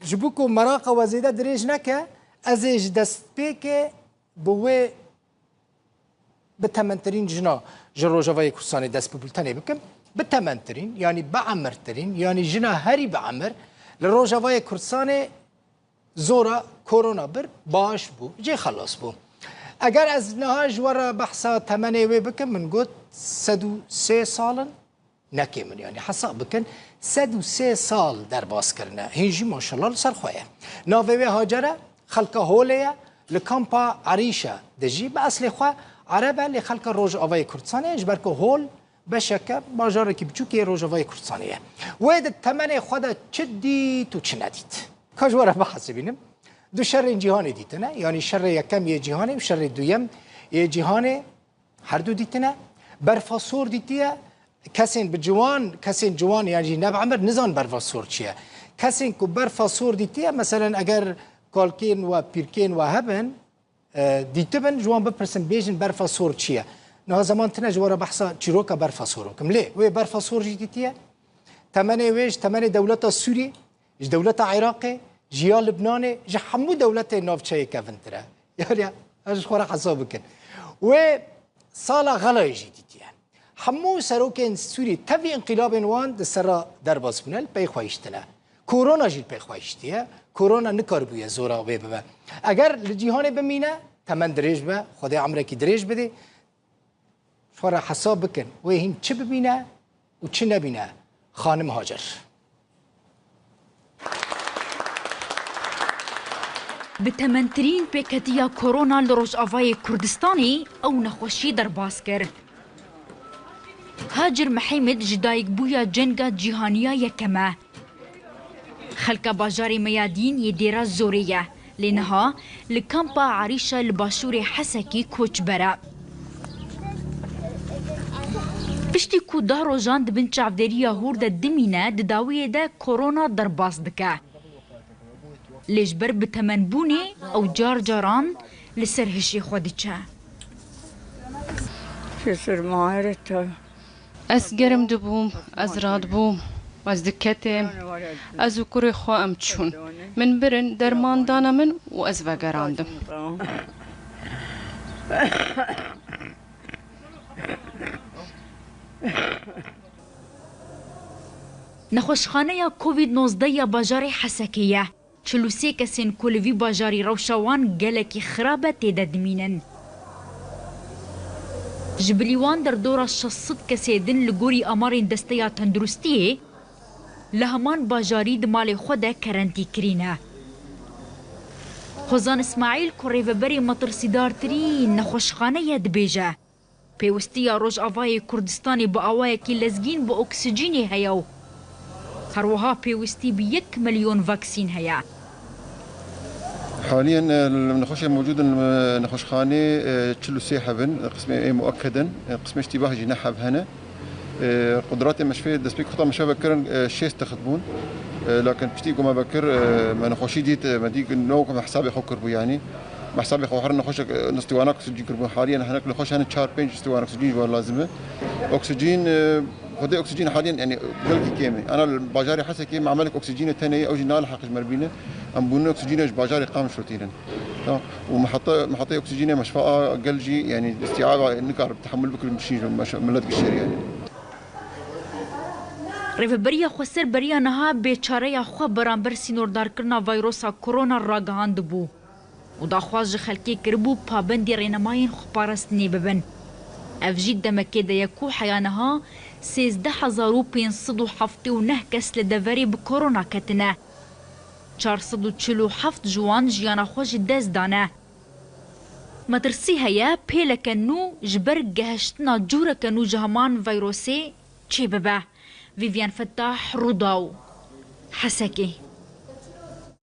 جبوكو مراقة وزيدة دريج نكا ازيج دست بيكي بوي بتمنترين جنا جرو جوای کردستان دست ببلتنی بکم بتمنترین یعنی بعمرترین یعنی جنا هری بعمر لرو جوای کردستان زورا کرونا بر باش بو جي خلاص بو اگر از نهاج ورا بحثا تمني وي بكم من قلت 103 سال نكمل يعني حساب بكن 103 سال در باس كرنا هنجي ما شاء الله سر خويا ناوي هاجره خلقه هوليه لكامبا عريشه دجي باصل خو عربه لخلق روج اوای کردستان اجبركو هول بشكه باجار كي بچوكي روج اوای کردستانيه ويد التمني خدا چدي تو چنديت كاجوره بحسبينم دو شر جهانی دیتنه یعنی شر یکم یه جهانی و شر دویم یه جهانی هر دو دیتنه برفاسور دیتیه کسین بجوان کسین جوان یعنی نب عمر نزان برفاسور چیه کسین کو برفاسور دیتیه مثلا اگر کالکین و پیرکین و هبن دیتبن جوان بپرسن بیجن برفاسور چیه نه زمان تنه جوارا بحثا چیروکا برفاسورو کم لی و برفاسور دیتیه تمنه ویش تمنه دولت سوری دولت عراقی جيال لبناني جا حمو دولتي نوفشاي كافنترا يعني اش خورا حسابكن و صالا غلا جديديا حمو سروكن سوري تبي انقلاب وان دسرا درباس بنال بي خويشتنا كورونا جيل بي خويشتيا كورونا نكر بو زورا وبيبا اگر لجيهان بمينا تمن دريج با خدي عمرك دريج بدي خورا حسابكن وين چه ببينا و چه نبينا خانم هاجر بتمنترین پیکتیا کرونا لروج آوای کردستانی او نخوشی در باز کرد. هاجر محمد جدایک بویا جنگا جهانیا یکمه. خلق باجاری میادین یه دیرا زوریه. لنها لکامپا عریشه لباشور حسکی کوچ برا. پشتی کو دا روزان دبن چافدریا هورد دمینه دداویه دا کرونا در باز دکه. لجبر بتمنبوني او جار جاران لسر هشي خودتشا شسر ماهرتا از گرم دبوم از راد بوم از دکتم از وکر خواهم چون من برن درمان دانا من و از وگراندم نخوشخانه یا کووید 19 یا باجار حسکیه 43 کسین کلوی باجاری روشوان گلکی خرابه تیده دمینن. جبلیوان در دورا 600 کسی دن لگوری امارین دسته تندرستیه لهمان باجاری دمال خود کرنتی کرینه. خوزان اسماعیل کوریو بری مترسیدارترین نخوشخانه ید بیجه. پیوستی روش آوای کردستانی با آوای که لزگین با اکسیجینی هیاو. هروها پیوستی ب 1 مليون واكسين هيا. حاليا النخوش موجود نخوشخانه 43 حبن قسم مؤكدا قسم اشتباه جناح هنا قدرات مشفيه دسبيك خطا مشا بكر شيء تخدمون لكن بشتي ما بكر ما نخوشي ديت ما ديك نوع حسابي خو كربو يعني مع حسابي خو حر نخوش نستوانك اكسجين كربو حاليا هناك نخوش هنا 4 5 استوانك اكسجين ولا لازمه اكسجين خدي اكسجين حاليا يعني قلقي كيمي انا الباجاري حسا كيم عملك اكسجين ثاني او جنال حق مربينه ام بون اكسجين باجاري قام شروتين ومحطي اكسجين مشفاه قلجي يعني استيعاب نقار تحمل بكل مشي ملت الشير يعني ریو بریا خسر بریا نها بیچاره خو برانبر سینوردار کرنا ویروسا کرونا راگهاند بو و دا خواج خلکی کربو پابندی رینماین خو پارستنی ببن افجید دمکه دا یکو حیانها 13579 کس لدوری بکرونا کتنه 447 جوان جیانا خوش دست دانه مدرسی هیا پیلکنو جبر گهشتنا جورکنو جهمان ویروسی چی ببه ویویان فتاح روداو حسکی